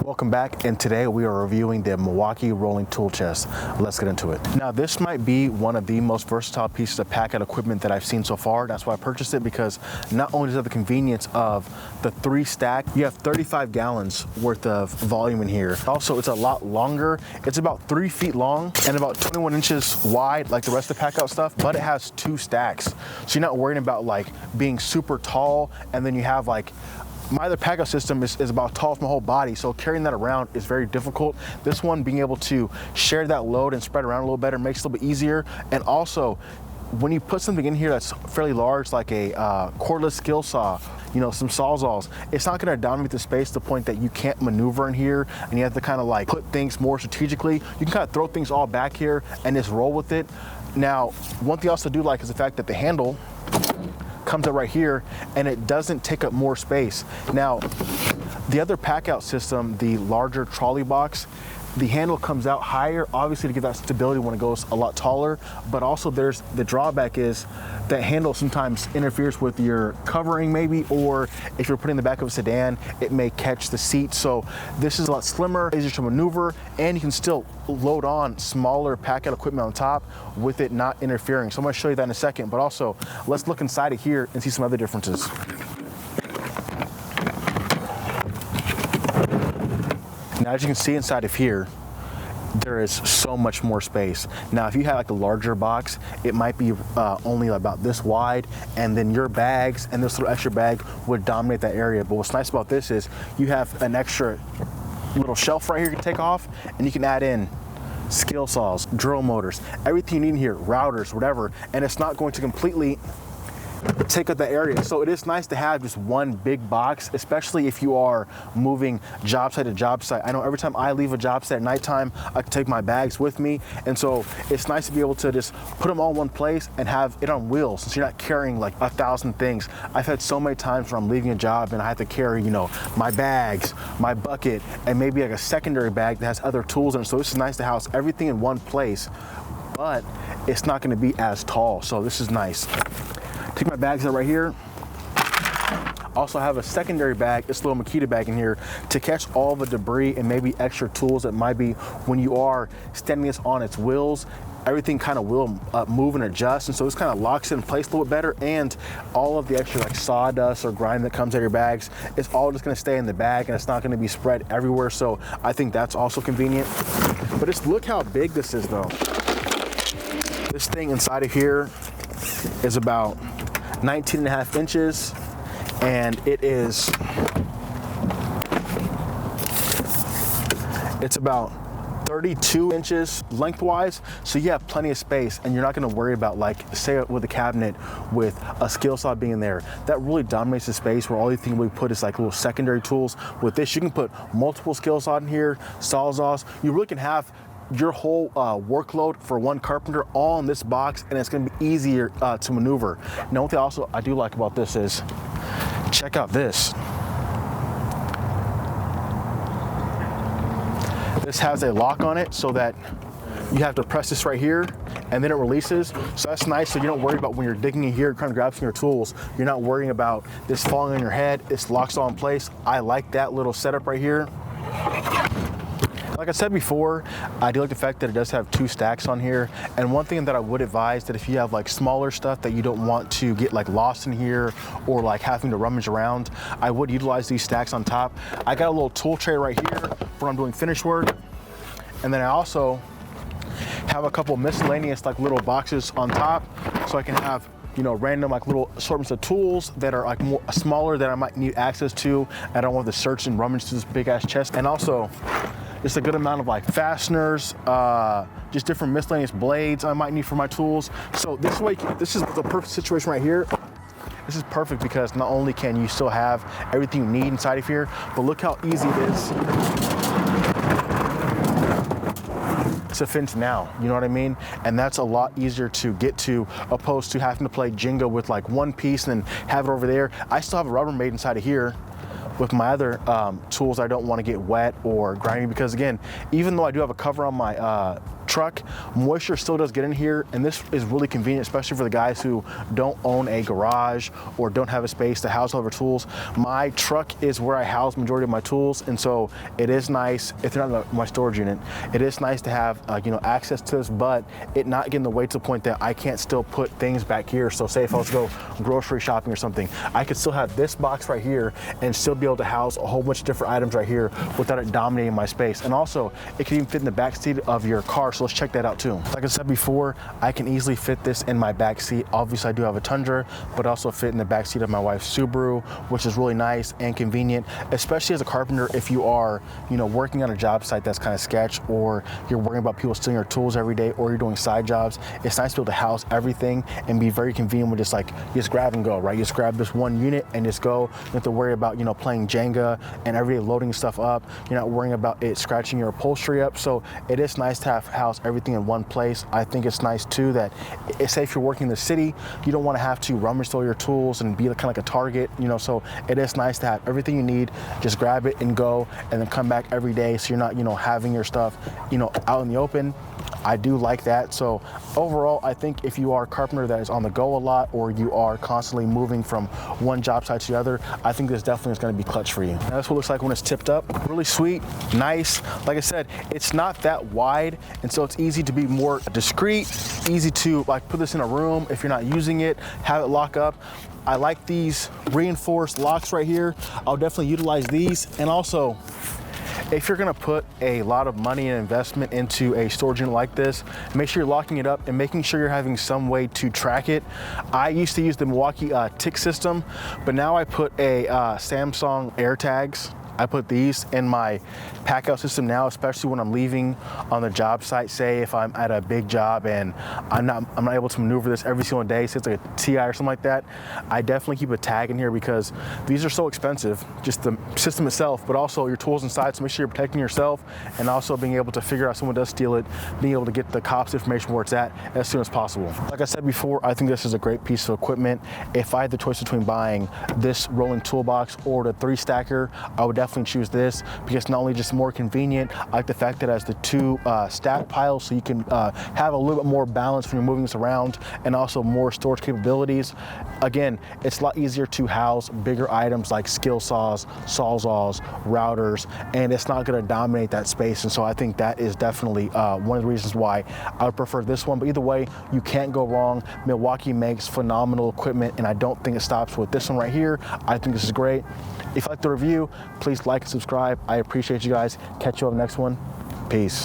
Welcome back, and today we are reviewing the Milwaukee rolling tool chest. Let's get into it. Now, this might be one of the most versatile pieces of Packout equipment that I've seen so far. That's why I purchased it, because not only does it have the convenience of the 3 stack, you have 35 gallons worth of volume in here. Also, it's a lot longer. It's about 3 feet long and about 21 inches wide, like the rest of the Packout stuff, but it has 2 stacks. So you're not worrying about like being super tall, and then you have like, my other Packout system is about tall as my whole body, so carrying that around is very difficult. This one, being able to share that load and spread around a little better, makes it a little bit easier. And also, when you put something in here that's fairly large, like a cordless skill saw, you know, some sawzalls, it's not gonna dominate the space to the point that you can't maneuver in here and you have to kind of like put things more strategically. You can kind of throw things all back here and just roll with it. Now, one thing I also do like is the fact that the handle comes up right here and it doesn't take up more space. Now, the other Packout system, the larger trolley box, the handle comes out higher, obviously to give that stability when it goes a lot taller, but also there's the drawback is that handle sometimes interferes with your covering maybe, or if you're putting the back of a sedan, it may catch the seat. So this is a lot slimmer, easier to maneuver, and you can still load on smaller Packout equipment on top with it not interfering. So I'm gonna show you that in a second, but also let's look inside of here and see some other differences. Now, as you can see inside of here, there is so much more space. Now, if you had like a larger box, it might be only about this wide, and then your bags and this little extra bag would dominate that area. But what's nice about this is you have an extra little shelf right here you can take off, and you can add in skill saws, drill motors, everything you need in here, routers, whatever, and it's not going to completely take up the area. So it is nice to have just one big box, especially if you are moving job site to job site. I know every time I leave a job site at nighttime, I can take my bags with me, and so it's nice to be able to just put them all in one place and have it on wheels, since you're not carrying like 1,000 things. I've had so many times where I'm leaving a job and I have to carry, you know, my bags, my bucket, and maybe like a secondary bag that has other tools in it. So this is nice to house everything in one place, but it's not going to be as tall. So this is nice. Take my bags out right here. Also have a secondary bag, this little Makita bag in here, to catch all the debris and maybe extra tools that might be when you are standing this on its wheels. Everything kind of will move and adjust, and so this kind of locks it in place a little bit better, and all of the extra like sawdust or grime that comes out of your bags, it's all just going to stay in the bag and it's not going to be spread everywhere. So I think that's also convenient. But just look how big this is though. This thing inside of here is about 19.5 inches, and it's about 32 inches lengthwise, so you have plenty of space, and you're not going to worry about, like, say with a cabinet with a skill saw being in there, that really dominates the space, where all you think we put is like little secondary tools. With this, you can put multiple skill saws in here, sawzalls. You really can have your whole workload for one carpenter all in this box, and it's going to be easier to maneuver. Now, one thing also I do like about this is, check out this. This has a lock on it so that you have to press this right here and then it releases. So that's nice, so you don't worry about when you're digging in here trying to grab some of your tools, you're not worrying about this falling on your head. It's locked all in place. I like that little setup right here. Like I said before, I do like the fact that it does have 2 stacks on here. And one thing that I would advise, that if you have like smaller stuff that you don't want to get like lost in here or like having to rummage around, I would utilize these stacks on top. I got a little tool tray right here when I'm doing finish work. And then I also have a couple miscellaneous like little boxes on top, so I can have, you know, random like little assortments of tools that are like more smaller that I might need access to. I don't want to search and rummage through this big ass chest. And also, just a good amount of like fasteners, just different miscellaneous blades I might need for my tools. So this way, this is the perfect situation right here. This is perfect because not only can you still have everything you need inside of here, but look how easy it is to finish now, you know what I mean? And that's a lot easier to get to, opposed to having to play Jenga with like one piece and then have it over there. I still have a Rubbermaid inside of here with my other tools I don't want to get wet or grimy, because again, even though I do have a cover on my truck, moisture still does get in here, and this is really convenient, especially for the guys who don't own a garage or don't have a space to house all of their tools. My truck is where I house majority of my tools, and so it is nice, if they're not in my storage unit, it is nice to have access to this, but it not getting the way to the point that I can't still put things back here. So say if I was to go grocery shopping or something, I could still have this box right here and still be able to house a whole bunch of different items right here without it dominating my space. And also, it can even fit in the back seat of your car, so let's check that out too. Like I said before, I can easily fit this in my back seat. Obviously, I do have a Tundra, but also fit in the back seat of my wife's Subaru, which is really nice and convenient, especially as a carpenter. If you are, working on a job site that's kind of sketch, or you're worrying about people stealing your tools every day, or you're doing side jobs, it's nice to be able to house everything and be very convenient with just grab and go, right? You just grab this one unit and just go. You don't have to worry about, playing Jenga and every day loading stuff up. You're not worrying about it scratching your upholstery up. So it is nice to house everything in one place. I think it's nice too that, say if you're working in the city, you don't want to have to rummage through your tools and be kind of like a Target, so it is nice to have everything you need, just grab it and go, and then come back every day, so you're not, having your stuff, out in the open. I do like that. So overall, I think if you are a carpenter that is on the go a lot, or you are constantly moving from one job site to the other, I think this definitely is going to be clutch for you. Now, that's what it looks like when it's tipped up. Really sweet, nice. Like I said, it's not that wide, and so it's easy to be more discreet, easy to put this in a room if you're not using it, have it lock up. I like these reinforced locks right here. I'll definitely utilize these. And also, if you're gonna put a lot of money and investment into a storage unit like this, make sure you're locking it up and making sure you're having some way to track it. I used to use the Milwaukee tick system, but now I put a Samsung AirTags. I put these in my Packout system now, especially when I'm leaving on the job site. Say if I'm at a big job and I'm not able to maneuver this every single day, say it's like a TI or something like that, I definitely keep a tag in here because these are so expensive, just the system itself, but also your tools inside. So make sure you're protecting yourself, and also being able to figure out if someone does steal it, being able to get the cops information where it's at as soon as possible. Like I said before, I think this is a great piece of equipment. If I had the choice between buying this rolling toolbox or the 3-stacker, I would definitely choose this, because not only just more convenient, I like the fact that it has the 2 stack piles, so you can have a little bit more balance when you're moving this around, and also more storage capabilities. Again, it's a lot easier to house bigger items like skill saws, sawzalls, routers, and it's not going to dominate that space. And so I think that is definitely one of the reasons why I would prefer this one. But either way, you can't go wrong. Milwaukee makes phenomenal equipment, and I don't think it stops with this one right here. I think this is great. If you like the review, please like and subscribe. I appreciate you guys. Catch you on the next one. Peace.